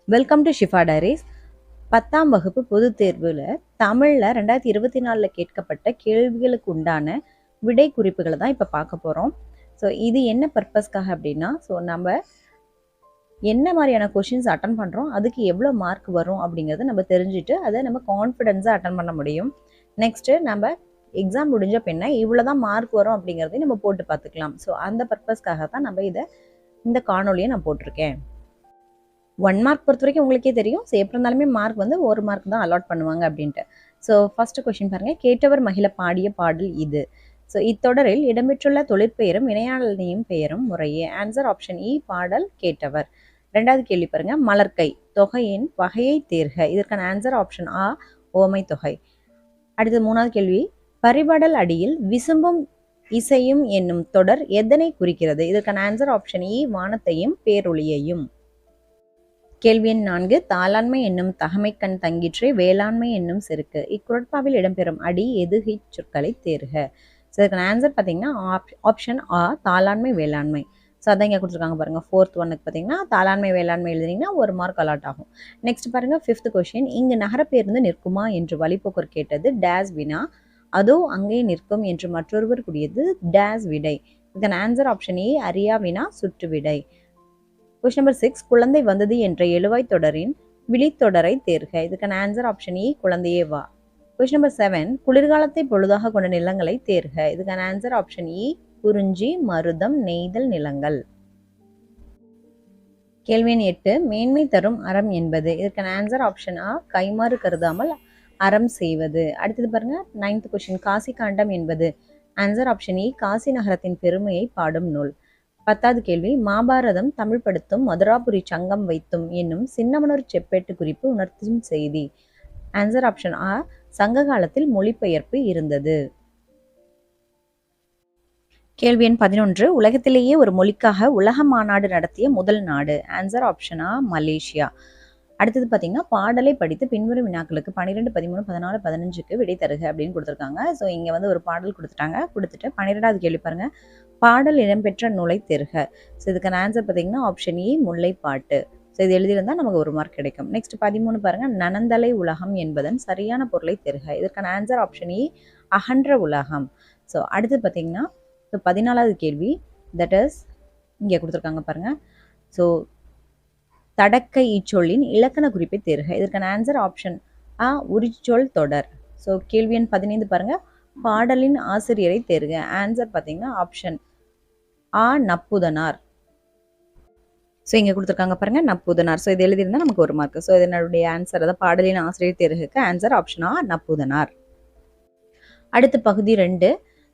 Welcome to Shifa diaries. 10ஆம் வகுப்பு பொதுத் தேர்வில் தமிழில் 2024 கேட்கப்பட்ட கேள்விகளுக்கு உண்டான விடை குறிப்புகளை தான் இப்போ பார்க்க போகிறோம். ஸோ இது என்ன பர்பஸ்க்காக அப்படின்னா, நம்ம என்ன மாதிரியான கொஷின்ஸ் அட்டன் பண்ணுறோம், அதுக்கு எவ்வளோ மார்க் வரும் அப்படிங்கிறத நம்ம தெரிஞ்சுட்டு அதை நம்ம கான்ஃபிடென்ஸாக அட்டன் பண்ண முடியும். நெக்ஸ்ட்டு நம்ம எக்ஸாம் முடிஞ்ச பின்ன இவ்வளோ தான் மார்க் வரும் அப்படிங்கிறதையும் நம்ம போட்டு பார்த்துக்கலாம். ஸோ அந்த பர்பஸ்க்காக தான் நம்ம இந்த காணொலியை நான் போட்டிருக்கேன். 1 மார்க் பொறுத்த வரைக்கும் உங்களுக்கே தெரியும். ஸோ எப்படி இருந்தாலுமே மார்க் 1 மார்க் தான் அலாட் பண்ணுவாங்க அப்படின்ட்டு. ஸோ ஃபர்ஸ்ட் கொஸ்டின் பாருங்கள். கேட்டவர் மகிழ பாடிய பாடல் இது. ஸோ இத்தொடரில் இடம்பெற்றுள்ள தொழிற்பெயரும் வினையாளனின் பெயரும் முறையே. ஆன்சர் ஆப்ஷன் இ, பாடல் கேட்டவர். 2வது கேள்வி பாருங்க. மலர்க்கை தொகையின் வகையை தேர்க. இதற்கான ஆன்சர் ஆப்ஷன் ஆ, ஓமை தொகை. அடுத்து 3வது கேள்வி. பரிபாடல் அடியில் விசும்பும் இசையும் என்னும் தொடர் எதனை குறிக்கிறது? இதற்கான ஆன்சர் ஆப்ஷன் இ, வானத்தையும் பேரொளியையும். கேள்வி எண் 4. தாளாண்மை என்னும் தகமைக்கண் தங்கிற்றே வேளாண்மை என்னும் செருக்கு. இக்குறட்பாவில் இடம்பெறும் அடி எதுகை சொற்களை தேர்க. ஸோ இதுக்கான ஆன்சர் பார்த்தீங்கன்னா ஆப்ஷன் ஆ, தாளாண்மை வேளாண்மை. ஸோ அதான் இங்கே கொடுத்துருக்காங்க பாருங்க. 4th ஒன்னுக்கு பார்த்தீங்கன்னா தாளாண்மை வேளாண்மை எழுதுனீங்கன்னா 1 மார்க் அலாட் ஆகும். நெக்ஸ்ட் பாருங்க 5th கொஸ்டின். இங்கு நகரப்பேருந்து நிற்குமா என்று வழிபோக்கர் கேட்டது டேஸ் வினா. அதோ அங்கே நிற்கும் என்று மற்றொருவர் கூடியது டேஸ் விடை. இதன் ஆன்சர் ஆப்ஷன் ஏ, அரியா வினா சுற்று விடை. Question number 6. குழந்தை வந்தது என்ற எழுவாய் தொடரின் விழித்தொடரை தேர்க. இதுக்கான ஆன்சர் ஆப்ஷன் இ, குழந்தையே வா. Question number 7. குளிர்காலத்தை பொழுதாக கொண்ட நிலங்களை தேர்க. இதுக்கான ஆன்சர் ஆப்ஷன் இ, குறிஞ்சி, மருதம், நெய்தல் நிலங்கள். கேள்வி எண் 8. மேன்மை தரும் அறம் என்பது. இதற்கான ஆன்சர் ஆப்ஷன் ஆ, கைமாறு கருதாமல் அறம் செய்வது. அடுத்தது பாருங்க 9th கொஸ்டின். காசி காண்டம் என்பது. ஆன்சர் ஆப்ஷன் இ, காசி நகரத்தின் பெருமையை பாடும் நூல். 10வது கேள்வி. மாபாரதம் தமிழ் படுத்தும் மதுராபுரி சங்கம் வைத்தும் என்னும் சின்னமனூர் செப்பேட்டு குறிப்பு உணர்த்தும் செய்தி. ஆன்சர் ஆப்ஷன் ஆ, சங்க காலத்தில் மொழிபெயர்ப்பு இருந்தது. கேள்வி எண் 11. உலகத்திலேயே ஒரு மொழிக்காக உலக மாநாடு நடத்திய முதல் நாடு. ஆன்சர் ஆப்ஷன் ஆ, மலேசியா. அடுத்தது பார்த்தீங்கன்னா, பாடலை படித்து பின்வரும் வினாக்களுக்கு 12, 13, 14, 15க்கு விடை தருக அப்படின்னு கொடுத்துருக்காங்க. ஸோ இங்கே ஒரு பாடல் கொடுத்துட்டு 12வது கேள்வி பாருங்க. பாடல் இடம்பெற்ற நூலை தேர்க. ஸோ இதுக்கான ஆன்சர் பார்த்தீங்கன்னா ஆப்ஷன் இ, முல்லைப்பாட்டு. ஸோ இது எழுதியிருந்தால் நமக்கு 1 மார்க் கிடைக்கும். நெக்ஸ்ட் 13 பாருங்க. நனந்தலை உலகம் என்பதன் சரியான பொருளை தேர்க. இதற்கான ஆன்சர் ஆப்ஷன் இ, அகன்ற உலகம். ஸோ அடுத்து பார்த்தீங்கன்னா 14வது கேள்வி. தட் இஸ் இங்கே கொடுத்துருக்காங்க பாருங்க. ஸோ தடக்கை இச்சொல்லின் இலக்கண குறிப்பை தேர்க. இதற்கான ஆன்சர் ஆப்ஷன் ஆ, உரிச்சொல் தொடர். ஸோ கேள்வி எண் 15 பாருங்க. பாடலின் ஆசிரியரை தேர்க. ஆன்சர் பார்த்தீங்கன்னா ஆப்ஷன் ஆ, நப்புதனார். ஸோ இங்கே கொடுத்துருக்காங்க பாருங்க, நப்புதனார். ஸோ இது எழுதியிருந்தால் நமக்கு 1 மார்க். ஸோ இதனுடைய ஆன்சர், அதாவது பாடலின் ஆசிரியர் தேர்வுக்கு ஆன்சர் ஆப்ஷன் ஆ, நப்புதனார். அடுத்து பகுதி 2.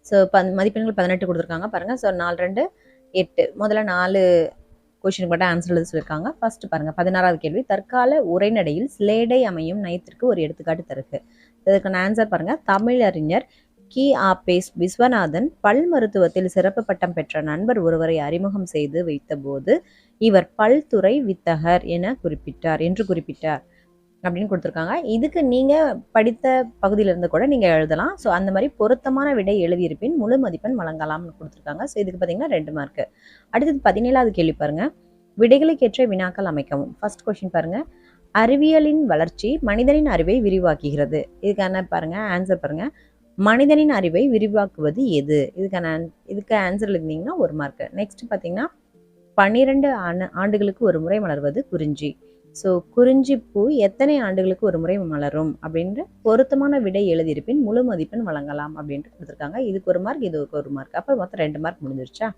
ஸோ மதிப்பெண்கள் 18 கொடுத்துருக்காங்க பாருங்க. ஸோ 4, 2, 8. முதல்ல 4 கொஸ்டினுக்கு மட்டும் ஆன்சர் எழுத சொல்லியிருக்காங்க. ஃபர்ஸ்ட் பாருங்க 16வது கேள்வி. தற்கால உரைநடையில் சிலேடை அமையும் நயத்திற்கு ஒரு எடுத்துக்காட்டு தருக. இதற்கான ஆன்சர் பாருங்க. தமிழறிஞர் கி. ஆ. பேஸ் விஸ்வநாதன் பல் மருத்துவத்தில் சிறப்பு பட்டம் பெற்ற நண்பர் ஒருவரை அறிமுகம் செய்து வைத்தபோது இவர் பல்துறை வித்தகர் என்று குறிப்பிட்டார் அப்படின்னு கொடுத்துருக்காங்க. இதுக்கு நீங்க படித்த பகுதியிலிருந்து கூட நீங்க எழுதலாம். ஸோ அந்த மாதிரி பொருத்தமான விடை எழுதியிருப்பின் முழு மதிப்பெண் வழங்கலாம்னு கொடுத்துருக்காங்க. ஸோ இதுக்கு பார்த்தீங்கன்னா 2 மார்க். அடுத்தது 17வது கேள்வி பாருங்க. விடைகளுக்கேற்ற வினாக்கள் அமைக்கவும். ஃபர்ஸ்ட் கொஸ்டின் பாருங்க. அறிவியலின் வளர்ச்சி மனிதனின் அறிவை விரிவாக்குகிறது. இதுக்கான பாருங்க ஆன்சர் பாருங்க. மனிதனின் அறிவை விரிவாக்குவது எது? இதுக்கு ஆன்சர் எழுதினீங்கன்னா 1 மார்க். நெக்ஸ்ட் பார்த்தீங்கன்னா 12 ஆண்டுகளுக்கு ஒரு முறை மலர்வது குறிஞ்சி. ஸோ குறிஞ்சி பூ எத்தனை ஆண்டுகளுக்கு ஒரு முறை மலரும் அப்படின்ற பொருத்தமான விடை எழுதியிருப்பின் முழு மதிப்பெண் வழங்கலாம் அப்படின்ட்டு கொடுத்துருக்காங்க. இதுக்கு 1 மார்க், இதுக்கு 1 மார்க். அப்போ மொத்தம் 2 மார்க் முடிஞ்சிருச்சா?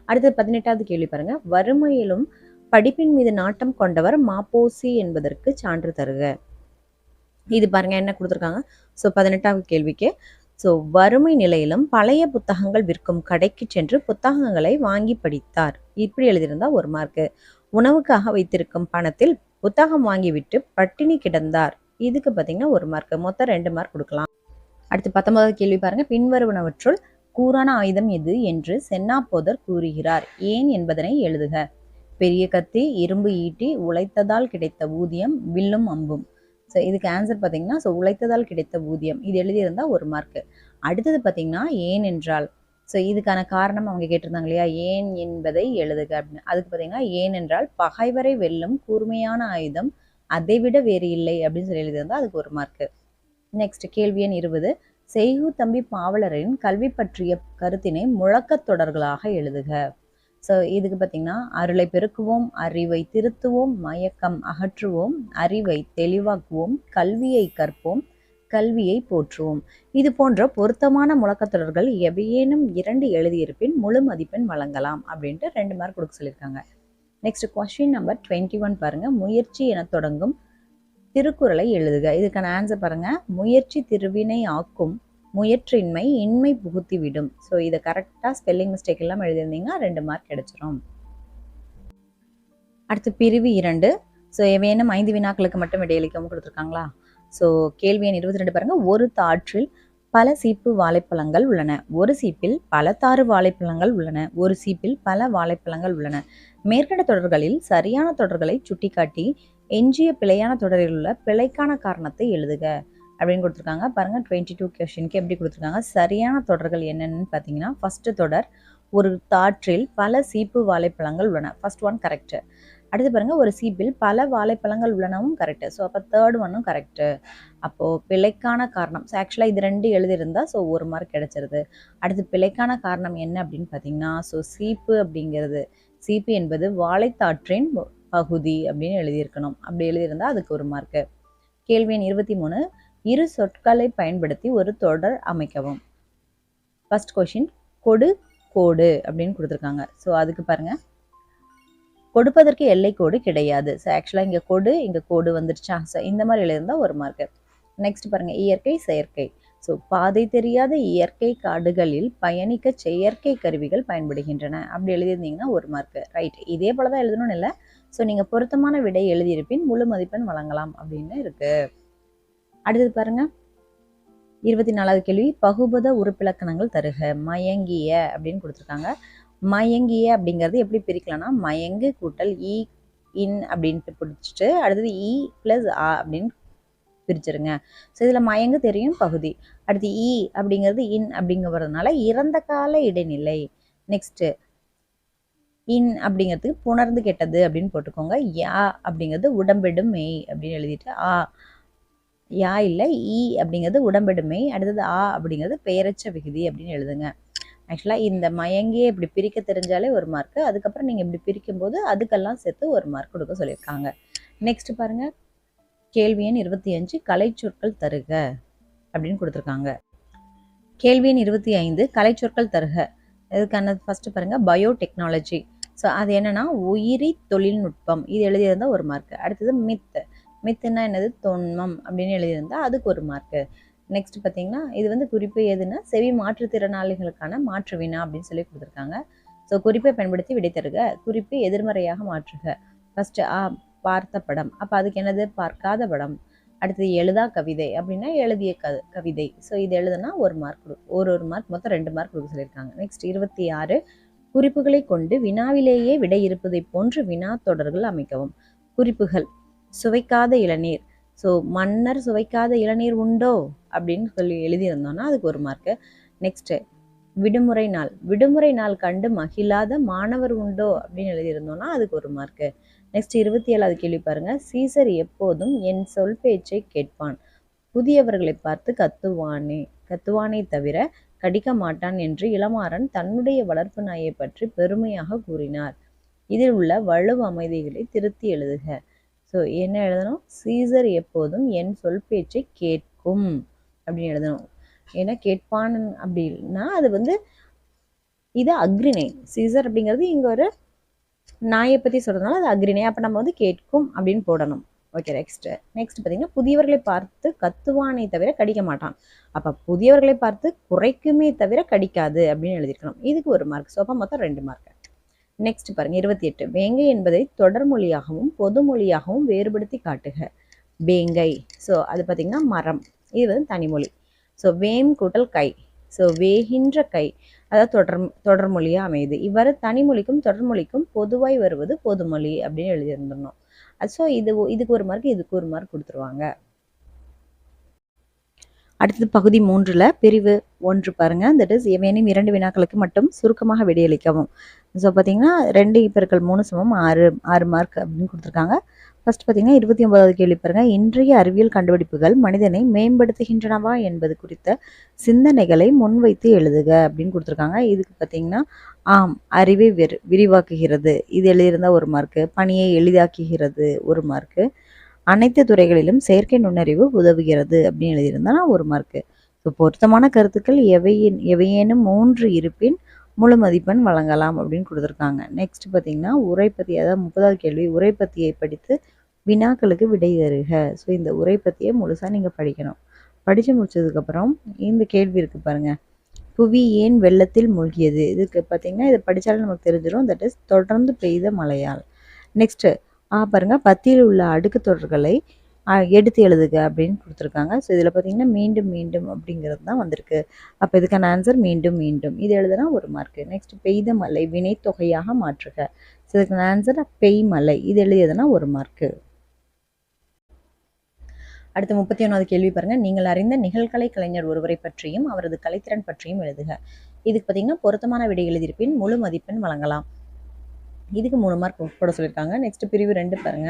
அடுத்து 18வது கேள்வி பாருங்க. வறுமையிலும் படிப்பின் மீது நாட்டம் கொண்டவர் மாப்போசி என்பதற்கு சான்று தருக. இது பாருங்க என்ன கொடுத்துருக்காங்க. ஸோ 18வது கேள்விக்கு. ஸோ வறுமை நிலையிலும் பழைய புத்தகங்கள் விற்கும் கடைக்கு சென்று புத்தகங்களை வாங்கி படித்தார். இப்படி எழுதியிருந்தா 1 மார்க். உணவுக்காக வைத்திருக்கும் பணத்தில் புத்தகம் வாங்கிவிட்டு பட்டினி கிடந்தார். இதுக்கு பார்த்தீங்கன்னா 1 மார்க். மொத்தம் 2 மார்க் கொடுக்கலாம். அடுத்து 19வது கேள்வி பாருங்க. பின்வருவனவற்றுள் கூரான ஆயுதம் எது என்று சென்னாப்போதர் கூறுகிறார். ஏன் என்பதனை எழுதுக. பெரிய கத்தி, இரும்பு ஈட்டி, உழைத்ததால் கிடைத்த ஊதியம், வில்லும் அம்பும். ஸோ இதுக்கு ஆன்சர் பார்த்தீங்கன்னா உழைத்ததால் கிடைத்த ஊதியம். இது எழுதியிருந்தால் 1 மார்க். அடுத்தது பார்த்தீங்கன்னா ஏன் என்றால் ஸோ இதுக்கான காரணம் அவங்க கேட்டிருந்தாங்க இல்லையா, ஏன் என்பதை எழுதுக அப்படின்னு. அதுக்கு பார்த்தீங்கன்னா, ஏன் என்றால் பகைவரை வெல்லும் கூர்மையான ஆயுதம் அதைவிட வேறு இல்லை அப்படின்னு சொல்லி எழுதியிருந்தா அதுக்கு ஒரு மார்க்கு. நெக்ஸ்ட் கேள்வி எண் 20. செய்கு தம்பி பாவலரின் கல்வி பற்றிய கருத்தினை முழக்கத் தொடர்களாக எழுதுக. ஸோ இதுக்கு பார்த்தீங்கன்னா, அருளை பெருக்குவோம், அறிவை திருத்துவோம், மயக்கம் அகற்றுவோம், அறிவை தெளிவாக்குவோம், கல்வியை கற்போம், கல்வியை போற்றுவோம். இது போன்ற பொருத்தமான முழக்கத்தொடர்கள் எவையேனும் 2 எழுதியிருப்பின் முழு மதிப்பெண் வழங்கலாம் அப்படின்ட்டு 2 மார்க் கொடுக்க சொல்லியிருக்காங்க. நெக்ஸ்ட் கொஸ்டின் நம்பர் 21 பாருங்க. முயற்சி என தொடங்கும் திருக்குறளை எழுதுக. இதுக்கான ஆன்சர் பாருங்க. முயற்சி திருவினை ஆக்கும், முயற்றின்மை இன்மை புகுத்தி விடும். ஸோ இதை கரெக்டாக ஸ்பெல்லிங் மிஸ்டேக் எல்லாம் எழுதியிருந்தீங்கன்னா 2 மார்க் கிடைச்சிரும். அடுத்து பிரிவு 2. ஸோ எவையேனும் 5 வினாக்களுக்கு மட்டும் விடையளிக்கவும் கொடுத்துருக்காங்களா. ஸோ கேள்வி எண் 22 பாருங்க. ஒரு தாற்றில் பல சீப்பு வாழைப்பழங்கள் உள்ளன. ஒரு சீப்பில் பல தாறு வாழைப்பழங்கள் உள்ளன. ஒரு சீப்பில் பல வாழைப்பழங்கள் உள்ளன. மேற்கண்ட தொடர்களில் சரியான தொடர்களை சுட்டிக்காட்டி எஞ்சிய பிழையான தொடரில் உள்ள பிழைக்கான காரணத்தை எழுதுக அப்படின்னு கொடுத்துருக்காங்க. பாருங்க 22 கொஸ்டினுக்கு எப்படி கொடுத்துருக்காங்க. சரியான தொடர்கள் என்னென்னு பார்த்தீங்கன்னா, ஃபர்ஸ்ட் தொடர் ஒரு தாற்றில் பல சீப்பு வாழைப்பழங்கள் உள்ளன. First one correct. அடுத்து பாருங்க, ஒரு சீப்பில் பல வாழைப்பழங்கள் உள்ளனவும் கரெக்ட். ஸோ அப்போ தேர்ட் ஒன்னும் கரெக்ட். அப்போது பிழைக்கான காரணம், ஸோ ஆக்சுவலாக இது 2 எழுதியிருந்தா ஸோ 1 மார்க் கிடைச்சிருது. அடுத்து பிழைக்கான காரணம் என்ன அப்படின்னு பார்த்தீங்கன்னா, ஸோ சீப்பு அப்படிங்கிறது, சீப்பு என்பது வாழைத்தாற்றின் பகுதி அப்படின்னு எழுதியிருக்கணும். அப்படி எழுதியிருந்தா அதுக்கு 1 மார்க்கு. கேள்வி எண் 23. இரு சொற்களை பயன்படுத்தி ஒரு தொடர் அமைக்கவும். ஃபர்ஸ்ட் கொஷின் கொடு கோடு அப்படின்னு கொடுத்துருக்காங்க. ஸோ அதுக்கு பாருங்க, கொடுப்பதற்கு எல்லை கோடு கிடையாது. ஸோ ஆக்சுவலாக இங்கே கொடு, இங்கே கோடு வந்துருச்சா. ஸோ இந்த மாதிரி எழுதியிருந்தால் 1 மார்க்கு. நெக்ஸ்ட் பாருங்க, இயற்கை செயற்கை. ஸோ பாதை தெரியாத இயற்கை காடுகளில் பயணிக்க செயற்கை கருவிகள் பயன்படுகின்றன அப்படி எழுதியிருந்தீங்கன்னா 1 மார்க்கு. ரைட். இதே போல தான் எழுதணும்னு இல்லை. ஸோ நீங்கள் பொருத்தமான விடை எழுதியிருப்பின் முழு மதிப்பெண் வழங்கலாம் அப்படின்னு இருக்கு. அடுத்தது பாருங்க 24வது கேள்வி. பகுபத உறுப்பிலக்கணங்கள் தருக. மயங்கிய அப்படின்னு கொடுத்துருக்காங்க. மயங்கிய அப்படிங்கிறது எப்படி பிரிக்கலாம்னா, மயங்கு கூட்டல் இ இன் அப்படின்ட்டு பிடிச்சிட்டு அடுத்தது இ பிளஸ் ஆ அப்படின்னு பிரிச்சிருங்க. ஸோ இதில் மயங்கு தெரியும் பகுதி. அடுத்து இ அப்படிங்கிறது இன் அப்படிங்கிறதுனால இறந்த கால இடைநிலை. நெக்ஸ்ட்டு இன் அப்படிங்கிறதுக்கு புணர்ந்து கெட்டது அப்படின்னு போட்டுக்கோங்க. யா அப்படிங்கிறது உடம்பெடும் மெய் அப்படின்னு எழுதிட்டு யா இல்லை இ அப்படிங்கிறது உடம்பெடுமை. அடுத்தது ஆ அப்படிங்கிறது பெயரச்ச விகுதி அப்படின்னு எழுதுங்க. ஆக்சுவலாக இந்த மயங்கியே இப்படி பிரிக்க தெரிஞ்சாலே 1 மார்க்கு. அதுக்கப்புறம் நீங்கள் இப்படி பிரிக்கும்போது அதுக்கெல்லாம் சேர்த்து 1 மார்க் கொடுக்க சொல்லியிருக்காங்க. நெக்ஸ்ட் பாருங்க, கேள்வி எண் 25. கலைச்சொற்கள் தருக அப்படின்னு கொடுத்துருக்காங்க. கேள்வி எண் 25. கலைச்சொற்கள் தருக. இதுக்கான ஃபர்ஸ்ட் பாருங்க, பயோடெக்னாலஜி. ஸோ அது என்னன்னா உயிரி தொழில்நுட்பம். இது எழுதியிருந்தால் 1 மார்க்கு. அடுத்தது மித். மித்துன்னா என்னது, தொன்மம் அப்படின்னு எழுதியிருந்தா அதுக்கு 1 மார்க்கு. நெக்ஸ்ட் பார்த்தீங்கன்னா, இது குறிப்பு எதுன்னா செவி மாற்றுத்திறனாளிகளுக்கான மாற்று வினா அப்படின்னு சொல்லி கொடுத்துருக்காங்க. ஸோ குறிப்பை பயன்படுத்தி விடை தருக. குறிப்பு எதிர்மறையாக மாற்றுக. ஃபர்ஸ்ட் பார்த்த படம். அப்போ அதுக்கு என்னது, பார்க்காத படம். அடுத்தது எழுதா கவிதை அப்படின்னா எழுதிய கவிதை. ஸோ இது எழுதுனா 1 மார்க் ஒரு மார்க், மொத்தம் 2 மார்க் கொடுக்க சொல்லியிருக்காங்க. நெக்ஸ்ட் 26. குறிப்புகளை கொண்டு வினாவிலேயே விடை இருப்பதை போன்று வினா தொடர்கள் அமைக்கவும். குறிப்புகள், சுவைக்காத இளநீர். ஸோ மன்னர் சுவைக்காத இளநீர் உண்டோ அப்படின்னு சொல்லி எழுதியிருந்தோம்னா அதுக்கு 1 மார்க்கு. நெக்ஸ்ட் விடுமுறை நாள். விடுமுறை நாள் கண்டு மகிழாத மாணவர் உண்டோ அப்படின்னு எழுதியிருந்தோம்னா அதுக்கு 1 மார்க்கு. நெக்ஸ்ட் 27வது கேள்வி பாருங்க. சீசர் எப்போதும் என் சொல் பேச்சை கேட்பான், புதியவர்களை பார்த்து கத்துவானே தவிர கடிக்க மாட்டான் என்று இளமாறன் தன்னுடைய வளர்ப்பு நாயை பற்றி பெருமையாக கூறினார். இதில் உள்ள வலு அமைதிகளை திருத்தி எழுதுக. ஸோ என்ன எழுதணும், சீசர் எப்போதும் என் சொல் பேச்சை கேட்கும் அப்படின்னு எழுதணும். ஏன்னா கேட்பான் அப்படின்னா அது இது அக்ரிணை. சீசர் அப்படிங்கிறது இங்கே ஒரு நாயை பற்றி சொல்கிறதுனால அது அக்ரிணை. அப்போ நம்ம கேட்கும் அப்படின்னு போடணும். ஓகே. நெக்ஸ்ட் பார்த்தீங்கன்னா, புதியவர்களை பார்த்து கத்துவானே தவிர கடிக்க மாட்டான். அப்போ புதியவர்களை பார்த்து குறைக்குமே தவிர கடிக்காது அப்படின்னு எழுதியிருக்கணும். இதுக்கு 1 மார்க். ஸோ அப்போ மொத்தம் 2 மார்க். நெக்ஸ்ட் பாருங்க 28. வேங்கை என்பதை தொடர்மொழியாகவும் பொதுமொழியாகவும் வேறுபடுத்தி காட்டுக. வேங்கை, ஸோ அது பார்த்தீங்கன்னா மரம். இது தனிமொழி. ஸோ வேம் கூட்டல் கை. ஸோ வேகின்ற கை, அதாவது தொடர்மொழியாக அமையுது. இவ்வாறு தனிமொழிக்கும் தொடர்மொழிக்கும் பொதுவாய் வருவது பொதுமொழி அப்படின்னு எழுதியிருந்துடணும். ஸோ இதுக்கு 1 மார்க், இதுக்கு 1 மார்க் கொடுத்துருவாங்க. அடுத்தது பகுதி 3ல பிரிவு 1 பாருங்க. தட் இஸ் ஏதேனும் 2 வினாக்களுக்கு மட்டும் சுருக்கமாக விடையளிக்கவும். ஸோ பார்த்தீங்கன்னா 2 பெருக்கல் 3 சமம் 6 மார்க் அப்படின்னு கொடுத்துருக்காங்க. ஃபர்ஸ்ட் பார்த்தீங்கன்னா 29வது கேள்வி பாருங்க. இன்றைய அறிவியல் கண்டுபிடிப்புகள் மனிதனை மேம்படுத்துகின்றனவா என்பது குறித்த சிந்தனைகளை முன்வைத்து எழுதுக அப்படின்னு கொடுத்துருக்காங்க. இதுக்கு பார்த்தீங்கன்னா ஆம், அறிவை விரிவாக்குகிறது, இது எழுதியிருந்தா 1 மார்க்கு. பணியை எளிதாக்குகிறது 1 மார்க்கு. அனைத்து துறைகளிலும் செயற்கை நுண்ணறிவு உதவுகிறது அப்படின்னு எழுதியிருந்தா 1 மார்க்கு. ஸோ பொருத்தமான கருத்துக்கள் எவையேனும் 3 இருப்பின் முழு மதிப்பெண் வழங்கலாம் அப்படின்னு கொடுத்துருக்காங்க. நெக்ஸ்ட் பார்த்தீங்கன்னா உரைப்பத்தி, அதாவது 30வது கேள்வி, உரைப்பத்தியை படித்து வினாக்களுக்கு விடை தருக. ஸோ இந்த உரைப்பத்தியை முழுசாக நீங்கள் படிக்கணும். படித்து முடிச்சதுக்கப்புறம் இந்த கேள்வி இருக்குது பாருங்கள். புவி ஏன் வெள்ளத்தில் மூழ்கியது? இதுக்கு பார்த்தீங்கன்னா இதை படித்தாலும் நமக்கு தெரிஞ்சிடும். தட் இஸ் தொடர்ந்து பெய்த மழையால். நெக்ஸ்ட்டு பாருங்க, பத்தியில் உள்ள அடுக்கு தொடர்களை எடுத்து எழுதுக அப்படின்னு கொடுத்துருக்காங்க. ஸோ இதில் பார்த்தீங்கன்னா மீண்டும் மீண்டும் அப்படிங்கிறது தான் வந்திருக்கு. அப்போ இதுக்கான ஆன்சர் மீண்டும் மீண்டும். இது எழுதுனா 1 மார்க்கு. நெக்ஸ்ட் பெய்த மழை வினைத்தொகையாக மாற்றுக. ஸோ இதுக்கான ஆன்சர் பெய் மழை. இது எழுதியதுனா 1 மார்க்கு. அடுத்து 31வது கேள்வி பாருங்க. நீங்கள் அறிந்த நிகழ்கலை கலைஞர் ஒருவரை பற்றியும் அவரது கலைத்திறன் பற்றியும் எழுதுக. இதுக்கு பார்த்தீங்கன்னா பொருத்தமான விடை எழுதியிருப்பின் முழு மதிப்பெண் வழங்கலாம். இதுக்கு 3 மார்க் போட சொல்லியிருக்காங்க. நெக்ஸ்ட் பிரிவு 2 பாருங்க.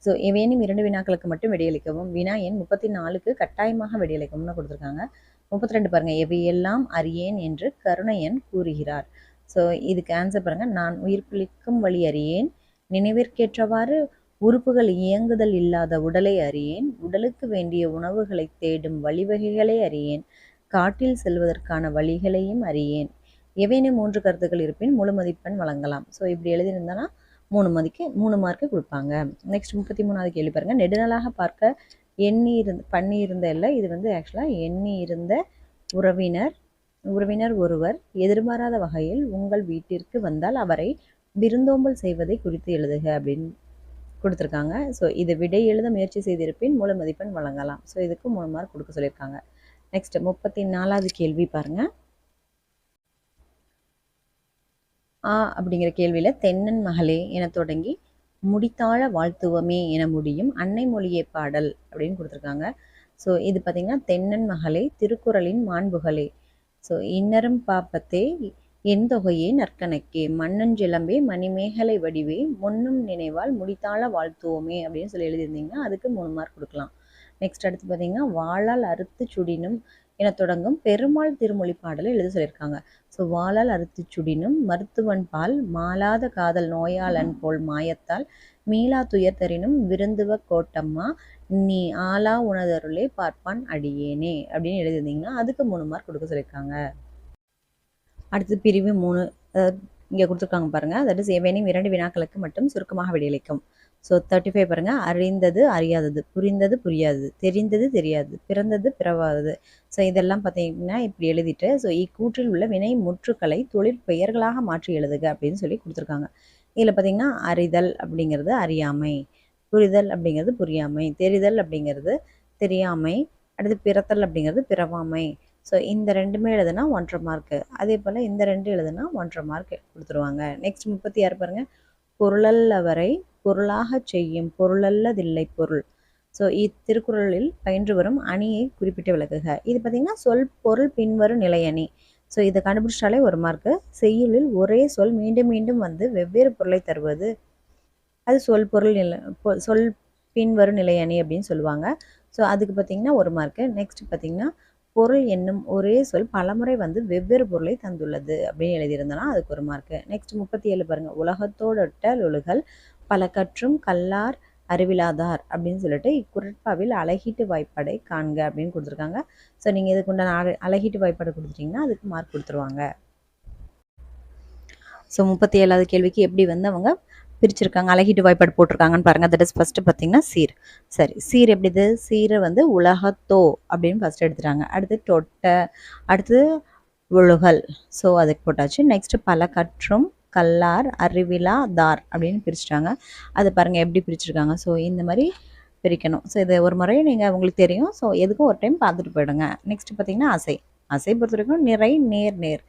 ஸோ ஏதேனும் 2 வினாக்களுக்கு மட்டும் விடையளிக்கவும். வினா எண் 34க்கு கட்டாயமாக விடையளிக்கும்னு கொடுத்துருக்காங்க. 32 பாருங்க. எவையெல்லாம் அறியேன் என்று கருணையன் கூறுகிறார். ஸோ இதுக்கு ஆன்சர் பாருங்க. நான் உயிர்ப்பிக்கும் வழி அறியேன், நினைவிற்கேற்றவாறு உறுப்புகள் இயங்குதல் இல்லாத உடலை அறியேன், உடலுக்கு வேண்டிய உணவுகளை தேடும் வழிவகைகளை அறியேன், காட்டில் செல்வதற்கான வழிகளையும் அறியேன், ஏதேனும் 3 கருத்துக்கள் இருப்பின் முழு மதிப்பெண் வழங்கலாம். ஸோ இப்படி எழுதியிருந்தனா 3 மார்க்கு கொடுப்பாங்க. நெக்ஸ்ட் 33வது கேள்வி பாருங்க. நெடுநாளாக பார்க்க பண்ணி இருந்த இல்லை, இது வந்து ஆக்சுவலாக எண்ணி இருந்த உறவினர் ஒருவர் எதிர்பாராத வகையில் உங்கள் வீட்டிற்கு வந்தால் அவரை விருந்தோம்பல் செய்வதை குறித்து எழுதுக அப்படின்னு கொடுத்துருக்காங்க. ஸோ இதை விடை எழுத முயற்சி செய்திருப்பின் முழு மதிப்பெண் வழங்கலாம். ஸோ இதுக்கு 3 மார்க் கொடுக்க சொல்லியிருக்காங்க. நெக்ஸ்ட் 34வது கேள்வி பாருங்க. அப்படிங்கிற கேள்வியில் தென்னன் மகளே என தொடங்கி முடித்தாழ வாழ்த்துவமே என முடியும் அன்னை மொழியே பாடல் அப்படின்னு கொடுத்துருக்காங்க. ஸோ இது பார்த்தீங்கன்னா தென்னன் மகளே திருக்குறளின் மாண்புகளே. ஸோ இன்னரும் பாப்பத்தே என் தொகையே நற்கணக்கே மண்ணஞ்சிலம்பே மணிமேகலை வடிவே முன்னும் நினைவால் முடித்தாழ வாழ்த்துவோமே அப்படின்னு சொல்லி எழுதியிருந்தீங்கன்னா அதுக்கு 3 மார்க் கொடுக்கலாம். நெக்ஸ்ட் அடுத்து பார்த்தீங்கன்னா வாளால் அறுத்து சுடினும் என தொடங்கும் பெருமாள் திருமொழி பாடலை எழுத சொல்லியிருக்காங்க. ஸோ வாளால் அறுத்து சுடினும் மருத்துவன் பால் மாளாத காதல் நோயாளன் போல் மாயத்தால் மீளா துயர் தரினும் விருந்துவ கோட்டம்மா நீ ஆளா உணதருளே பார்ப்பான் அடியேனே அப்படின்னு எழுதியிருந்தீங்கன்னா அதுக்கு 3 மார்க் கொடுக்க சொல்லியிருக்காங்க. அடுத்து பிரிவு 3 இங்கே கொடுத்துருக்காங்க பாருங்க. தட் இஸ் ஏதேனும் 2 வினாக்களுக்கு மட்டும் சுருக்கமாக விடையளிக்கும். ஸோ 35 பாருங்க. அறிந்தது அறியாதது, புரிந்தது புரியாதது, தெரிந்தது தெரியாது, பிறந்தது பிறவாதது. ஸோ இதெல்லாம் பார்த்தீங்கன்னா இப்படி எழுதிட்டு ஸோ இக்கூற்றில் உள்ள வினை முற்றுக்களை தொழிற்பெயர்களாக மாற்றி எழுதுக அப்படின்னு சொல்லி கொடுத்துருக்காங்க. இதில் பார்த்தீங்கன்னா அறிதல் அப்படிங்கிறது அறியாமை, புரிதல் அப்படிங்கிறது புரியாமை, தெரிதல் அப்படிங்கிறது தெரியாமை, அடுத்து பிறத்தல் அப்படிங்கிறது பிறவாமை. ஸோ இந்த 2மே எழுதுனா 1.5 மார்க்கு. அதே போல் இந்த 2 எழுதுனா 1.5 மார்க் கொடுத்துருவாங்க. நெக்ஸ்ட் 36 பாருங்க. பொருளல்லவரை பொருளாக செய்யும் பொருளல்லதில்லை பொருள். ஸோ இத்திருக்குறளில் பயின்று வரும் அணியை குறிப்பிட்டு விளக்குக. இது பார்த்தீங்கன்னா சொல் பொருள் பின்வரும் நிலையணி. ஸோ இதை கண்டுபிடிச்சாலே 1 மார்க்கு. செய்யுளில் ஒரே சொல் மீண்டும் மீண்டும் வந்து வெவ்வேறு பொருளை தருவது அது சொல் பின்வரும் நிலையணி அப்படின்னு சொல்லுவாங்க. ஸோ அதுக்கு பார்த்தீங்கன்னா 1 மார்க்கு. நெக்ஸ்ட் பார்த்தீங்கன்னா பொருள் என்னும் ஒரே சொல் பலமுறை வந்து வெவ்வேறு பொருளை தந்துள்ளது அப்படின்னு எழுதியிருந்தனா அதுக்கு 1 மார்க்கு. நெக்ஸ்ட் 37 பாருங்க. உலகத்தோடொட்ட லொழுகல் பல கற்றும் கல்லார் அறிவிலாதார் அப்படின்னு சொல்லிட்டு இக்குறட்பாவில் அழகீட்டு வாய்ப்பாடை காண்க அப்படின்னு கொடுத்துருக்காங்க. ஸோ நீங்கள் இதுக்கு உண்டான அழகீட்டு வாய்ப்பாடு கொடுத்துட்டிங்கன்னா அதுக்கு மார்க் கொடுத்துருவாங்க. ஸோ 37வது கேள்விக்கு எப்படி வந்து அவங்க பிரிச்சிருக்காங்க, அழகீட்டு வாய்ப்பாடு போட்டிருக்காங்கன்னு பாருங்க. தட் இஸ் ஃபர்ஸ்ட் பார்த்தீங்கன்னா சீர். சரி, சீர் எப்படி இது? சீரை வந்து உலகத்தோ அப்படின்னு ஃபர்ஸ்ட் எடுத்துட்டாங்க. அடுத்து தொட்ட, அடுத்து ஒழுகல், ஸோ அதுக்கு போட்டாச்சு. நெக்ஸ்ட் பல கற்றும் கல்லார் அறிவிலா தார் அப்படின்னு பிரிச்சுட்டாங்க. அது பாருங்கள் எப்படி பிரிச்சிருக்காங்க. ஸோ இந்த மாதிரி பிரிக்கணும். ஸோ இது ஒரு முறை நீங்கள் உங்களுக்கு தெரியும். ஸோ எதுக்கும் ஒரு டைம் பார்த்துட்டு போயிடுங்க. நெக்ஸ்ட் பார்த்தீங்கன்னா அசை. அசை பொறுத்த வரைக்கும் நிறை நேர் நேர்.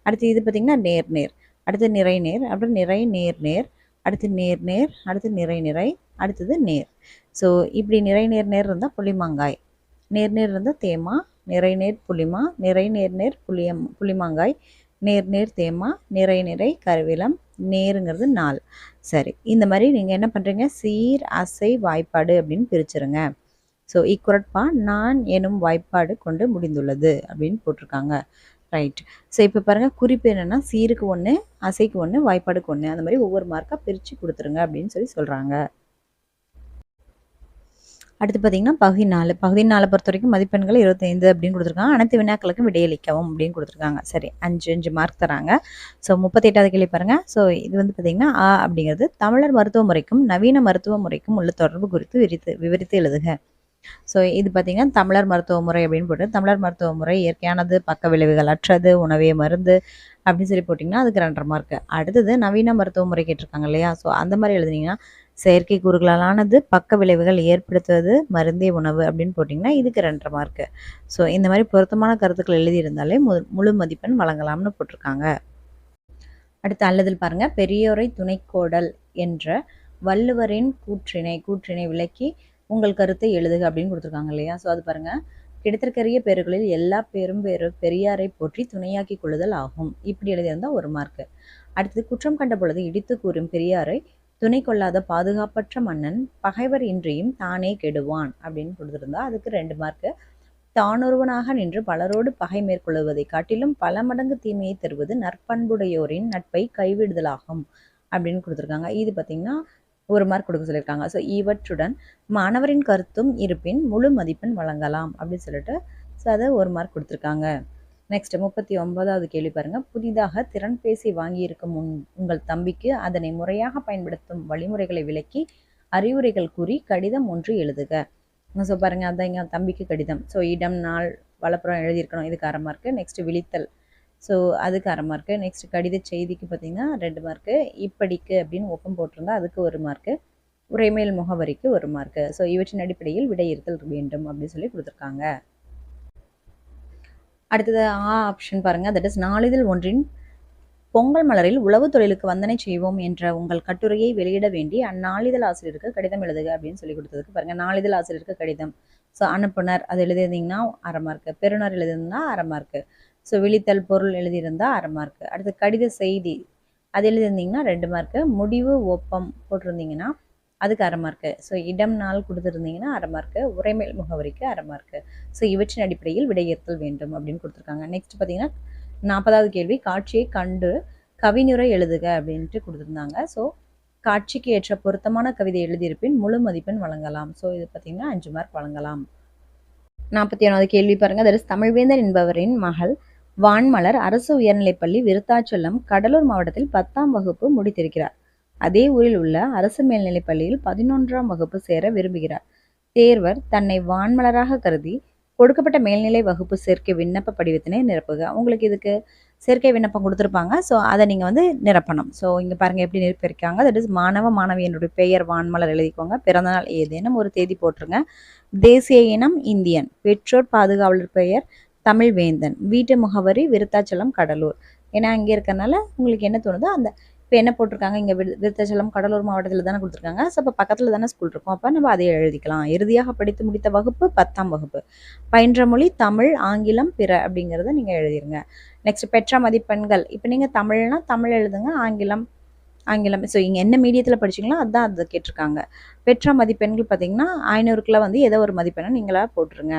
அடுத்து இது பார்த்தீங்கன்னா நேர் நேர், அடுத்து நிறை நேர், அப்புறம் நிறை நேர் நேர், அடுத்து நேர் நேர், அடுத்து நிறை நிறை, அடுத்தது நேர். ஸோ இப்படி நிறை நேர் நேர் இருந்தால் புளிமாங்காய், நேர் நேர் இருந்தால் தேமா, நிறை நேர் புளிமா, நிறை நேர் நேர் புளிமாங்காய், நேர் நேர் தேமா, நிறை நிறை கருவேலம், நேருங்கிறது நாள். சரி, இந்த மாதிரி நீங்கள் என்ன பண்ணுறீங்க, சீர் அசை வாய்ப்பாடு அப்படின்னு பிரிச்சுருங்க. ஸோ இக்குறட்பா நான் எனும் வாய்ப்பாடு கொண்டு முடிந்துள்ளது அப்படின்னு போட்டிருக்காங்க. ரைட். ஸோ இப்போ பாருங்கள், குறிப்பு என்னென்னா சீருக்கு 1, அசைக்கு 1, வாய்ப்பாடுக்கு 1, அந்த மாதிரி ஒவ்வொரு மார்க்காக பிரித்து கொடுத்துருங்க அப்படின்னு சொல்கிறாங்க. அடுத்து பார்த்தீங்கன்னா பகுதி 4. பகுதி 4 பொறுத்த வரைக்கும் மதிப்பெண்கள் 25 அப்படின்னு கொடுத்துருக்காங்க. அனைத்து வினாக்களுக்கும் விடையளிக்கவும் அப்படின்னு கொடுத்துருக்காங்க. சரி, 5 மார்க் தராங்க. ஸோ 38வது கேள்வி பாருங்கள். ஸோ இது வந்து பார்த்தீங்கன்னா அப்படிங்கிறது தமிழர் மருத்துவ முறைக்கும் நவீன மருத்துவ முறைக்கும் உள்ள தொடர்பு குறித்து விவரித்து எழுதுக. ஸோ இது பார்த்தீங்கன்னா தமிழர் மருத்துவ முறை அப்படின்னு போட்டு, தமிழர் மருத்துவ முறை இயற்கையானது, பக்க விளைவுகள் அற்றது, உணவே மருந்து அப்படின்னு சொல்லி போட்டிங்கன்னா அதுக்கு 2.5 மார்க்கு. அடுத்தது நவீன மருத்துவ முறை கேட்டிருக்காங்க இல்லையா, ஸோ அந்த மாதிரி எழுதுனீங்கன்னா செயற்கை கூறுகளாலானது, பக்க விளைவுகள் ஏற்படுத்துவது, மருந்தே உணவு அப்படின்னு போட்டிங்கன்னா இதுக்கு 2.5 மார்க்கு. ஸோ இந்த மாதிரி பொருத்தமான கருத்துக்கள் எழுதியிருந்தாலே முழு மதிப்பெண் வழங்கலாம்னு போட்டிருக்காங்க. அடுத்து அல்லதில் பாருங்க, பெரியோரை துணைக்கோடல் என்ற வள்ளுவரின் கூற்றினை விளக்கி உங்கள் கருத்தை எழுதுக அப்படின்னு கொடுத்துருக்காங்க இல்லையா. ஸோ அது பாருங்க, கிடைத்திருக்கிற பேர்களில் எல்லா பேரும் பெரியாரை போற்றி துணையாக்கி கொள்ளுதல் ஆகும். இப்படி எழுதியிருந்தால் 1 மார்க்கு. அடுத்தது குற்றம் கண்ட பொழுது இடித்து கூறும் பெரியாரை துணை கொள்ளாத பாதுகாப்பற்ற மன்னன் பகைவர் இன்றியும் தானே கெடுவான் அப்படின்னு கொடுத்துருந்தா அதுக்கு 2 மார்க்கு. தானொருவனாக நின்று பலரோடு பகை மேற்கொள்வதை காட்டிலும் பல மடங்கு தீமையை தருவது நற்பண்புடையோரின் நட்பை கைவிடுதலாகும் அப்படின்னு கொடுத்துருக்காங்க. இது பார்த்தீங்கன்னா 1 மார்க் கொடுக்க சொல்லியிருக்காங்க. ஸோ இவற்றுடன் மாணவரின் கருத்தும் இருப்பின் முழு மதிப்பெண் வழங்கலாம் அப்படின்னு சொல்லிட்டு ஸோ அதை 1 மார்க் கொடுத்துருக்காங்க. நெக்ஸ்ட் 39வது கேள்வி பாருங்க, புதிதாக திறன்பேசி வாங்கியிருக்கும் உங்கள் தம்பிக்கு அதனை முறையாக பயன்படுத்தும் வழிமுறைகளை விளக்கி அறிவுரைகள் கூறி கடிதம் 1 எழுதுக. ஸோ பாருங்க, அதான் எங்க தம்பிக்கு கடிதம். ஸோ இடம், நாள், வலப்புறம் எழுதியிருக்கணும், இதுக்கு 1/2 மார்க்கு. நெக்ஸ்ட் விழித்தல், ஸோ அதுக்கு 1/2 மார்க்கு. நெக்ஸ்ட் கடித செய்திக்கு பார்த்தீங்கன்னா 2 மார்க்கு. இப்படிக்கு அப்படின்னு ஒப்பம் போட்டிருந்தா அதுக்கு 1 மார்க்கு. உரைமேல் முகவரிக்கு 1 மார்க்கு. ஸோ இவற்றின் அடிப்படையில் விடையிறுத்தல் வேண்டும் அப்படின்னு சொல்லி கொடுத்துருக்காங்க. அடுத்தது ஆப்ஷன் பாருங்க, தட் இஸ் நாளிதழ் ஒன்றின் பொங்கல் மலரில் உழவு தொழிலுக்கு வந்தனை செய்வோம் என்ற உங்கள் கட்டுரையை வெளியிட வேண்டி அந்நாளிதழ் ஆசிரியருக்கு கடிதம் எழுதுக அப்படின்னு சொல்லி கொடுத்ததுக்கு பாருங்க, நாளிதழ் ஆசிரியருக்கு கடிதம். ஸோ அனுப்புனர் அது எழுதியிருந்தீங்கன்னா 1/2 மார்க்கு. பெறுநர் எழுதியிருந்தா 1/2 மார்க்கு. ஸோ விழித்தல் பொருள் எழுதியிருந்தா 1/2 மார்க்கு. அடுத்து கடித செய்தி அது எழுதியிருந்தீங்கன்னா 2 மார்க்கு. முடிவு ஒப்பம் போட்டிருந்தீங்கன்னா அதுக்கு 1/2 மார்க்கு. ஸோ இடம், நாள் கொடுத்துருந்தீங்கன்னா 1/2 மார்க்கு. உரைமேல் முகவரிக்கு 1/2 மார்க்கு. ஸோ இவற்றின் அடிப்படையில் விடையேற்றல் வேண்டும் அப்படின்னு கொடுத்துருக்காங்க. நெக்ஸ்ட் பார்த்தீங்கன்னா 40வது கேள்வி, காட்சியை கண்டு கவிஞரை எழுதுக அப்படின்ட்டு கொடுத்துருந்தாங்க. ஸோ காட்சிக்கு ஏற்ற பொருத்தமான கவிதை எழுதியிருப்பின் முழு மதிப்பெண் வழங்கலாம். ஸோ இது பார்த்தீங்கன்னா 5 மார்க் வழங்கலாம். 41வது கேள்வி பாருங்க, தட் இஸ் தமிழ்வேந்தன் என்பவரின் மகள் வான்மலர் அரசு உயர்நிலைப்பள்ளி விருத்தாச்சலம் கடலூர் மாவட்டத்தில் 10ஆம் வகுப்பு முடித்திருக்கிறார். அதே ஊரில் உள்ள அரசு மேல்நிலைப்பள்ளியில் 11ஆம் வகுப்பு சேர விரும்புகிறார். தேர்வர் தன்னை வான்மலராக கருதி கொடுக்கப்பட்ட மேல்நிலை வகுப்பு சேர்க்கை விண்ணப்ப படிவத்தினை நிரப்புக. உங்களுக்கு இதுக்கு சேர்க்கை விண்ணப்பம் கொடுத்துருப்பாங்க. ஸோ அதை நீங்கள் வந்து நிரப்பணும். ஸோ இங்கே பாருங்கள் எப்படி நிரப்பியிருக்காங்க. தட் இஸ் மாணவ மாணவியனுடைய பெயர் வான்மலர் எழுதிக்கோங்க. பிறந்தநாள் ஏதேனும் ஒரு தேதி போட்டுருங்க. தேசிய இனம் இந்தியன், பெற்றோர் பாதுகாவலர் பெயர் தமிழ்வேந்தன், வீட்டு முகவரி விருத்தாச்சலம் கடலூர். ஏன்னா அங்கே இருக்கறனால உங்களுக்கு என்ன தோணுதோ அந்த இப்போ என்ன போட்டிருக்காங்க, இங்கே விருத்தாச்சலம் கடலூர் மாவட்டத்தில் தானே கொடுத்துருக்காங்க. ஸோ இப்போ பக்கத்தில் தானே ஸ்கூல் இருக்கும், அப்போ நம்ம அதை எழுதிக்கலாம். இறுதியாக படித்து முடித்த வகுப்பு 10ஆம் வகுப்பு, பயின்ற மொழி தமிழ், ஆங்கிலம், பிற அப்படிங்கிறத நீங்கள் எழுதிருங்க. நெக்ஸ்ட் பெற்ற மதிப்பெண்கள், இப்போ நீங்கள் தமிழ்னா தமிழ் எழுதுங்க, ஆங்கிலம் ஸோ இங்கே என்ன மீடியத்தில் படிச்சிங்களோ அதுதான் அது கேட்டிருக்காங்க. பெற்ற மதிப்பெண்கள் பார்த்தீங்கன்னா 500க்குள்ள வந்து ஏதோ ஒரு மதிப்பெண்ணை நீங்களாக போட்டுருங்க.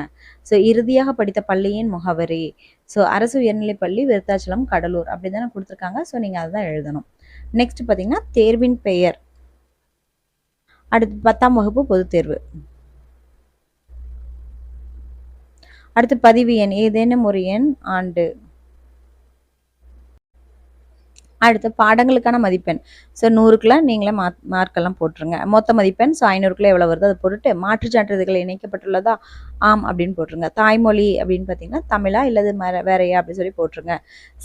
ஸோ இறுதியாக படித்த பள்ளியின் முகவரி, ஸோ அரசு உயர்நிலைப்பள்ளி விருத்தாச்சலம் கடலூர் அப்படி தானே கொடுத்துருக்காங்க. ஸோ நீங்கள் அதுதான் எழுதணும். நெக்ஸ்ட் பார்த்தீங்கன்னா தேர்வின் பெயர், அடுத்து 10ஆம் வகுப்பு பொதுத் தேர்வு, அடுத்து பதிவு எண் ஏதேனும் ஒரு எண், ஆண்டு, அடுத்து பாடங்களுக்கான மதிப்பெண். ஸோ 100க்குள்ள நீங்களே மார்க்கெல்லாம் போட்டுருங்க. மொத்த மதிப்பெண் ஸோ 500க்குள்ள எவ்வளோ வருது அதை போட்டுட்டு மாற்றுச் சான்றிதழ்கள் இணைக்கப்பட்டுள்ளதா ஆம் அப்படின்னு போட்டுருங்க. தாய்மொழி அப்படின்னு பார்த்தீங்கன்னா தமிழா இல்லது வேறையா அப்படின்னு சொல்லி போட்டுருங்க.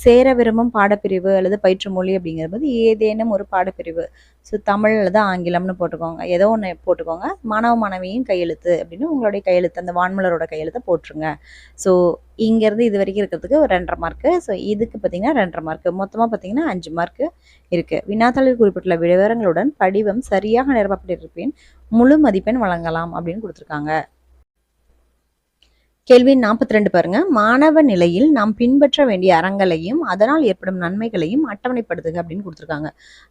சேர விரும்பும் பாடப்பிரிவு அல்லது பயிற்று மொழி அப்படிங்கிறது ஏதேனும் ஒரு பாடப்பிரிவு. ஸோ தமிழ் அல்லது ஆங்கிலம்னு போட்டுக்கோங்க, ஏதோ ஒன்று போட்டுக்கோங்க. மாணவ மாணவியின் கையெழுத்து அப்படின்னு உங்களுடைய கையெழுத்து, அந்த வான்மலரோட கையெழுத்தை போட்டுருங்க. ஸோ இங்கேருந்து இது வரைக்கும் இருக்கிறதுக்கு ஒரு 2.5 மார்க்கு. ஸோ இதுக்கு பார்த்தீங்கன்னா 2.5 மார்க்கு. மொத்தமாக பார்த்தீங்கன்னா 5 மார்க்கு இருக்குது. வினாத்தாளில் குறிப்பிட்டுள்ள விவரங்களுடன் படிவம் சரியாக நிரப்பப்பட்டிருப்பின் முழு மதிப்பெண் வழங்கலாம் அப்படின்னு கொடுத்துருக்காங்க. கேள்வி 42 பாருங்க. மாணவ நிலையில் நாம் பின்பற்ற வேண்டிய அறங்களையும் அதனால் ஏற்படும் நன்மைகளையும் அட்டவணைப்படுத்துக அப்படின்னு கொடுத்துருக்காங்க.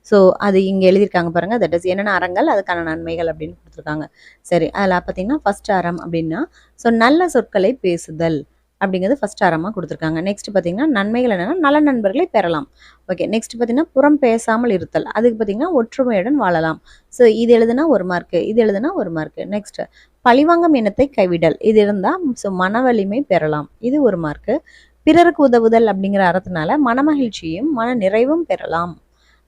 ஸோ அது இங்கே எழுதியிருக்காங்க பாருங்க. தட் இஸ் என்னென்ன அறங்கள் அதுக்கான நன்மைகள் அப்படின்னு கொடுத்துருக்காங்க. சரி, அதில் பார்த்தீங்கன்னா ஃபர்ஸ்ட் அறம் அப்படின்னா ஸோ நல்ல சொற்களை பேசுதல் அப்படிங்கிறது ஃபர்ஸ்ட் அறமாக கொடுத்துருக்காங்க. நெக்ஸ்ட் பார்த்தீங்கன்னா நன்மைகள் என்னென்னா நல்ல நண்பர்களை பெறலாம். ஓகே, நெக்ஸ்ட் பார்த்தீங்கன்னா புறம் பேசாமல் இருத்தல். அதுக்கு பார்த்தீங்கன்னா ஒற்றுமையுடன் வாழலாம். ஸோ இது எழுதுனா 1 மார்க்கு, இது எழுதுனா 1 மார்க்கு. நெக்ஸ்ட் பழிவாங்கும் எண்ணத்தை கைவிடல். இது இருந்தால் ஸோ மன வலிமை பெறலாம். இது 1 மார்க்கு. பிறருக்கு உதவுதல் அப்படிங்கிற அறத்தினால மனமகிழ்ச்சியும் மன நிறைவும் பெறலாம்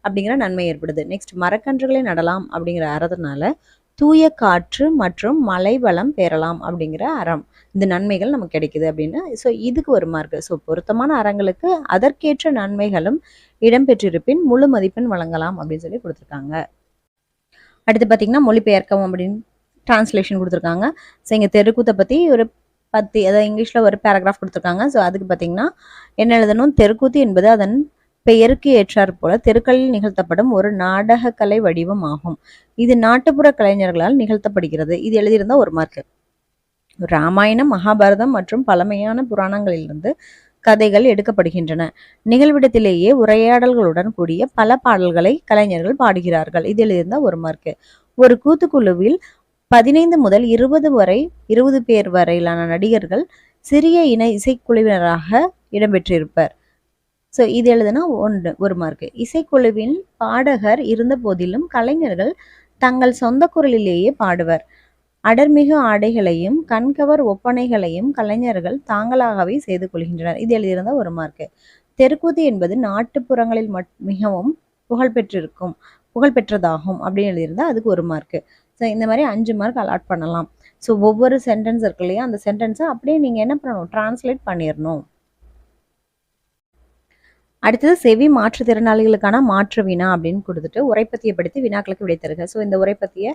அப்படிங்கிற நன்மை ஏற்படுது. நெக்ஸ்ட் மரக்கன்றுகளை நடலாம் அப்படிங்கிற அறத்தினால தூய காற்று மற்றும் மழை வளம் பெறலாம் அப்படிங்கிற அறம். இந்த நன்மைகள் நமக்கு கிடைக்குது அப்படின்னு. ஸோ இதுக்கு 1 மார்க்கு. ஸோ பொருத்தமான அறங்களுக்கு அதற்கேற்ற நன்மைகளும் இடம்பெற்றிருப்பின் முழு மதிப்பெண் வழங்கலாம் அப்படின்னு சொல்லி கொடுத்துருக்காங்க. அடுத்து பார்த்தீங்கன்னா மொழிபெயர்க்கவும் அப்படின்னு டிரான்ஸ்லேஷன் கொடுத்துருக்காங்க. ஸோ இங்கே தெருக்கூத்தை பற்றி ஒரு 10 அதாவது இங்கிலீஷில் ஒரு பேராகிராஃப் கொடுத்துருக்காங்க. ஸோ அதுக்கு பார்த்தீங்கன்னா என்ன எழுதணும்? தெருக்கூத்து என்பது அதன் பெயருக்கு ஏற்றாற் போல தெருக்களில் நிகழ்த்தப்படும் ஒரு நாடக கலை வடிவம் ஆகும். இது நாட்டுப்புற கலைஞர்களால் நிகழ்த்தப்படுகிறது. இது எழுதியிருந்தா 1 மார்க்கு. ராமாயணம், மகாபாரதம் மற்றும் பழமையான புராணங்களிலிருந்து கதைகள் எடுக்கப்படுகின்றன. நிகழ்விடத்திலேயே உரையாடல்களுடன் கூடிய பல பாடல்களை கலைஞர்கள் பாடுகிறார்கள். இது எழுதியிருந்தா 1 மார்க்கு. ஒரு கூத்துக்குழுவில் 15 முதல் 20 பேர் வரையிலான நடிகர்கள் சிறிய இன இசைக்குழுவினராக இடம்பெற்றிருப்பர். ஸோ இது எழுதுனா 1 மார்க்கு. இசைக்குழுவின் பாடகர் இருந்த போதிலும் கலைஞர்கள் தங்கள் சொந்த குரலிலேயே பாடுவர். அடர்மிகு ஆடைகளையும் கண்கவர் ஒப்பனைகளையும் கலைஞர்கள் தாங்களாகவே செய்து கொள்கின்றனர். இது எழுதியிருந்தா 1 மார்க்கு. தெருக்கூத்து என்பது நாட்டுப்புறங்களில் மிகவும் புகழ்பெற்றதாகும் அப்படின்னு எழுதியிருந்தா அதுக்கு 1 மார்க்கு. ஸோ இந்த மாதிரி 5 மார்க் அலாட் பண்ணலாம். ஸோ ஒவ்வொரு சென்டென்ஸ் இருக்கு இல்லையா, அந்த சென்டென்ஸை அப்படியே நீங்கள் என்ன பண்ணணும்? டிரான்ஸ்லேட் பண்ணிடணும். அடுத்தது செவி மாற்றுத்திறனாளிகளுக்கான மாற்று வினா அப்படின்னு கொடுத்துட்டு உரைப்பத்தியை படித்து வினாக்களுக்கு விடை தருக. ஸோ இந்த உரைப்பத்தியை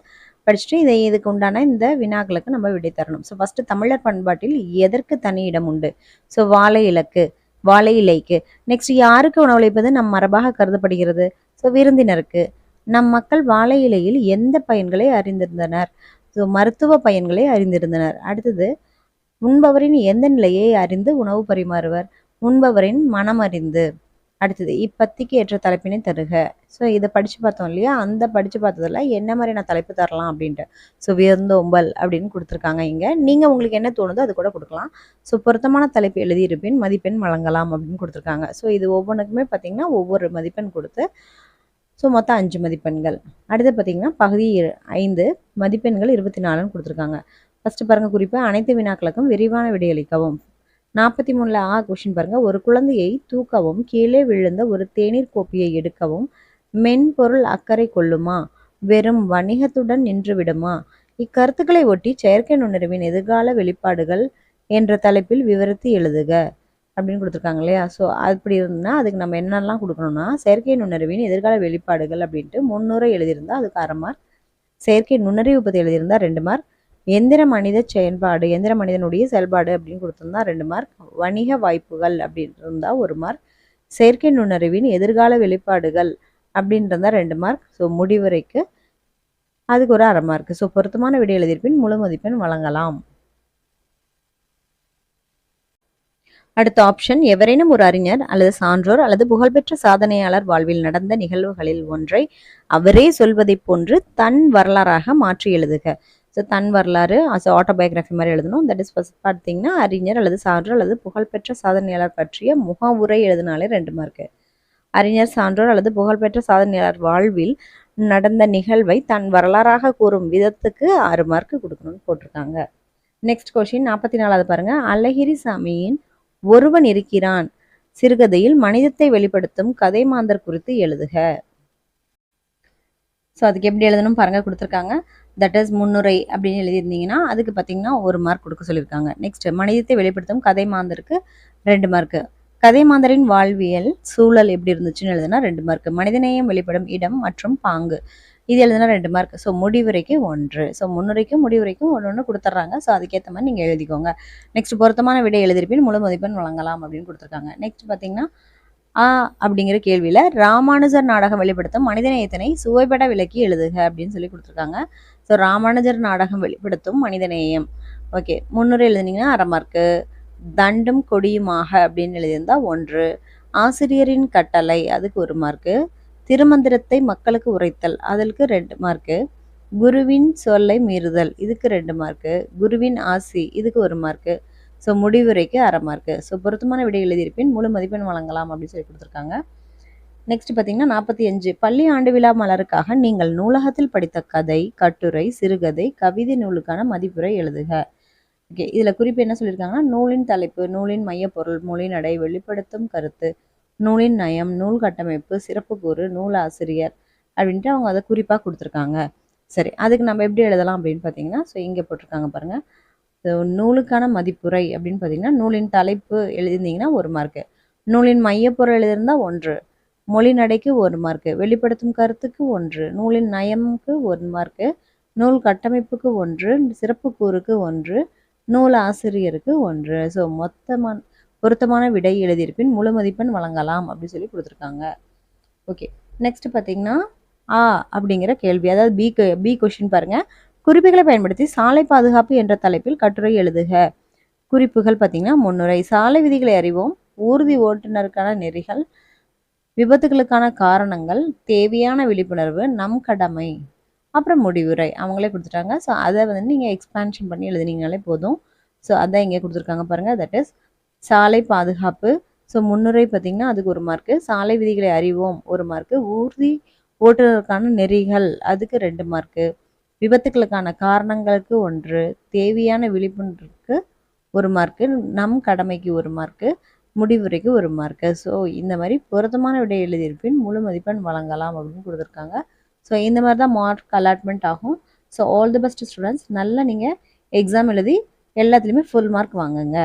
படிச்சுட்டு இதுக்கு உண்டான இந்த வினாக்களுக்கு நம்ம விடை தரணும். ஸோ ஃபர்ஸ்ட் தமிழர் பண்பாட்டில் எதற்கு தனி இடம் உண்டு? ஸோ வாழை இலைக்கு. நெக்ஸ்ட் யாருக்கு உணவளிப்பது நம் மரபாக கருதப்படுகிறது? ஸோ விருந்தினருக்கு. நம் மக்கள் வாழை இலையில் எந்த பயன்களை அறிந்திருந்தனர்? ஸோ மருத்துவ பயன்களை அறிந்திருந்தனர். அடுத்தது உண்பவரின் எந்த நிலையை அறிந்து உணவு பரிமாறுவர்? உண்பவரின் மனம் அறிந்து. அடுத்தது இப்பத்திக்கு ஏற்ற தலைப்பினை தருக. ஸோ இதை படித்து பார்த்தோம் இல்லையா, அந்த படித்து பார்த்ததில் என்ன மாதிரி நான் தலைப்பு தரலாம் அப்படின்ட்டு. ஸோ விருந்தோம்பல் அப்படின்னு கொடுத்துருக்காங்க. இங்கே நீங்கள் உங்களுக்கு என்ன தோணுதோ அது கூட கொடுக்கலாம். ஸோ பொருத்தமான தலைப்பு எழுதியிருப்பின் மதிப்பெண் வழங்கலாம் அப்படின்னு கொடுத்துருக்காங்க. ஸோ இது ஒவ்வொன்றுக்குமே பார்த்தீங்கன்னா ஒவ்வொரு மதிப்பெண் கொடுத்து ஸோ மொத்தம் 5 மதிப்பெண்கள். அடுத்து பார்த்தீங்கன்னா பகுதி 5 மதிப்பெண்கள் 24ன்னு கொடுத்துருக்காங்க. ஃபர்ஸ்ட் பாருங்க குறிப்பு, அனைத்து வினாக்களுக்கும் விரிவான விடையளிக்கவும். 43ல கொஷின் பாருங்க, ஒரு குழந்தையை தூக்கவும் கீழே விழுந்த ஒரு தேநீர் கோப்பையை எடுக்கவும் மென்பொருள் அக்கறை கொள்ளுமா? வெறும் வணிகத்துடன் நின்று விடுமா? இக்கருத்துக்களை ஒட்டி செயற்கை நுண்ணறிவின் எதிர்கால வெளிப்பாடுகள் என்ற தலைப்பில் விவரித்து எழுதுக அப்படின்னு கொடுத்துருக்காங்க இல்லையா. ஸோ அப்படி இருந்தால் அதுக்கு நம்ம என்னெல்லாம் கொடுக்கணும்னா, செயற்கை நுண்ணறிவின் எதிர்கால வெளிப்பாடுகள் அப்படின்ட்டு 300 எழுதியிருந்தா அதுக்கு 1/2 மார்க். செயற்கை நுண்ணறிவு பற்றி எழுதியிருந்தா 2 மார்க். எந்திர மனிதனுடைய செயல்பாடு அப்படின்னு கொடுத்துருந்தா 2 மார்க். வணிக வாய்ப்புகள் அப்படின்னு இருந்தால் 1 மார்க். செயற்கை நுண்ணறிவின் எதிர்கால வெளிப்பாடுகள் அப்படின்றதா 2 மார்க். ஸோ முடிவுரைக்கு அதுக்கு ஒரு 1/2 மார்க். ஸோ பொருத்தமான விடை எழுதியிருப்பின் முழு மதிப்பெண் வழங்கலாம். அடுத்த ஆப்ஷன், எவரேனும் ஒரு அறிஞர் அல்லது சான்றோர் அல்லது புகழ்பெற்ற சாதனையாளர் வாழ்வில் நடந்த நிகழ்வுகளில் ஒன்றை அவரே சொல்வதை போன்று தன் வரலாறாக மாற்றி எழுதுக. ஸோ தன் வரலாறு ஆட்டோபயோகிராஃபி மாதிரி எழுதணும். தட் இஸ் ஃபர்ஸ்ட் பார்த்தீங்கன்னா அறிஞர் அல்லது சான்றோர் அல்லது புகழ்பெற்ற சாதனையாளர் பற்றிய முகவுரை எழுதினாலே 2 மார்க்கு. அறிஞர், சான்றோர் அல்லது புகழ்பெற்ற சாதனையாளர் வாழ்வில் நடந்த நிகழ்வை தன் வரலாறாக கூறும் விதத்துக்கு 6 மார்க்கு கொடுக்கணும்னு போட்டிருக்காங்க. நெக்ஸ்ட் கொஸ்டின் 44வது பாருங்க, அழகிரி சாமியின் ஒருவன் இருக்கிறான் சிறுகதையில் மனிதத்தை வெளிப்படுத்தும் கதை மாந்தர் குறித்து எழுதுக. ஸோ அதுக்கு எப்படி எழுதணும் பாருங்க கொடுத்துருக்காங்க. தட் இஸ் முன்னுரை அப்படின்னு எழுதியிருந்தீங்கன்னா அதுக்கு பார்த்தீங்கன்னா 1 மார்க் கொடுக்க சொல்லியிருக்காங்க. நெக்ஸ்ட் மனிதத்தை வெளிப்படுத்தும் கதை மாந்தருக்கு 2 மார்க்கு. கதை மாந்தரின் வாழ்வியல் சூழல் எப்படி இருந்துச்சுன்னு எழுதுனா 2 மார்க்கு. மனிதநேயம் வெளிப்படும் இடம் மற்றும் பாங்கு இது எழுதுனா 2 மார்க். ஸோ முடிவுரைக்கு 1. ஸோ முன்னுரைக்கும் முடிவுரைக்கும் 1 கொடுத்துட்றாங்க. ஸோ அதுக்கேற்ற மாதிரி நீங்கள் எழுதிக்கோங்க. நெக்ஸ்ட் பொருத்தமான விடை எழுதியிருப்பின் முழு மதிப்பெண் வழங்கலாம் அப்படின்னு கொடுத்துருக்காங்க. நெக்ஸ்ட் பார்த்தீங்கன்னா அப்படிங்கிற கேள்வியில் ராமானுஜர் நாடகம் வெளிப்படுத்தும் மனிதநேயத்தினை சுவைபட விளக்கி எழுதுக அப்படின்னு சொல்லி கொடுத்துருக்காங்க. ஸோ ராமானுஜர் நாடகம் வெளிப்படுத்தும் மனிதநேயம். ஓகே, முன்னுரை எழுதுனீங்கன்னா அரை மார்க்கு. தண்டும் கொடியுமாக அப்படின்னு எழுதியிருந்தா 1. ஆசிரியரின் கட்டளை அதுக்கு 1 மார்க்கு. திருமந்திரத்தை மக்களுக்கு உரைத்தல் அதற்கு 2 மார்க்கு. குருவின் சொல்லை மீறுதல் இதுக்கு 2 மார்க்கு. குருவின் ஆசி இதுக்கு 1 மார்க்கு. ஸோ முடிவுரைக்கு அரை மார்க்கு. ஸோ பொருத்தமான விடை எழுதியிருப்பின் முழு மதிப்பெண் வழங்கலாம் அப்படின்னு சொல்லி கொடுத்துருக்காங்க. நெக்ஸ்ட் பார்த்தீங்கன்னா 45 பள்ளி ஆண்டு விழா மலருக்காக நீங்கள் நூலகத்தில் படித்த கதை, கட்டுரை, சிறுகதை, கவிதை நூலுக்கான மதிப்புரை எழுதுக. ஓகே, இதில் குறிப்பு என்ன சொல்லியிருக்காங்கன்னா நூலின் தலைப்பு, நூலின் மையப்பொருள், மொழி நடை, வெளிப்படுத்தும் கருத்து, நூலின் நயம், நூல் கட்டமைப்பு, சிறப்பு கூறு, நூல் ஆசிரியர் அப்படின்ட்டு அவங்க அதை குறிப்பாக கொடுத்துருக்காங்க. சரி, அதுக்கு நம்ம எப்படி எழுதலாம் அப்படின்னு பார்த்தீங்கன்னா ஸோ இங்கே போட்டிருக்காங்க பாருங்கள். நூலுக்கான மதிப்புரை அப்படின்னு பார்த்தீங்கன்னா நூலின் தலைப்பு எழுதியிருந்தீங்கன்னா 1 மார்க்கு. நூலின் மையப்பொருள் எழுதியிருந்தால் 1. மொழி நடைக்கு 1 மார்க்கு. வெளிப்படுத்தும் கருத்துக்கு 1. நூலின் நயமுக்கு 1 மார்க்கு. நூல் கட்டமைப்புக்கு 1. சிறப்பு கூறுக்கு 1. நூல் ஆசிரியருக்கு 1. ஸோ மொத்தமான பொருத்தமான விடை எழுதியிருப்பின் முழு மதிப்பெண் வழங்கலாம் அப்படின்னு சொல்லி கொடுத்துருக்காங்க. ஓகே, நெக்ஸ்ட் பார்த்தீங்கன்னா அப்படிங்கிற கேள்வி, அதாவது பி கொஷின் பாருங்க. குறிப்புகளை பயன்படுத்தி சாலை பாதுகாப்பு என்ற தலைப்பில் கட்டுரை எழுதுக. குறிப்புகள் பார்த்தீங்கன்னா முன்னுரை, சாலை விதிகளை அறிவோம், ஊர்தி ஓட்டுநருக்கான நெறிகள், விபத்துகளுக்கான காரணங்கள், தேவையான விழிப்புணர்வு, நம் கடமை, அப்புறம் முடிவுரை அவங்களே கொடுத்துட்டாங்க. ஸோ அதை வந்து நீங்கள் எக்ஸ்பான்ஷன் பண்ணி எழுதினீங்கனாலே போதும். ஸோ அதான் இங்கே கொடுத்துருக்காங்க பாருங்கள். தட் இஸ் சாலை பாதுகாப்பு. ஸோ முன்னுரை பார்த்தீங்கன்னா அதுக்கு 1 மார்க்கு. சாலை விதிகளை அறிவோம் 1 மார்க்கு. ஊர்தி ஓட்டுநருக்கான நெறிகள் அதுக்கு 2 மார்க்கு. விபத்துக்களுக்கான காரணங்களுக்கு 1. தேவையான விழிப்புணர்வுக்கு 1 மார்க்கு. நம் கடமைக்கு 1 மார்க்கு. முடிவுரைக்கு 1 மார்க்கு. ஸோ இந்த மாதிரி பொருத்தமான விடை எழுதியிருப்பின் முழு மதிப்பெண் வழங்கலாம் அப்படின்னு கொடுத்துருக்காங்க. ஸோ இந்த மாதிரி தான் மார்க் அலாட்மெண்ட் ஆகும். So all the best students. நல்லா நீங்கள் எக்ஸாம் எழுதி எல்லாத்துலேயுமே ஃபுல் மார்க் வாங்குங்க.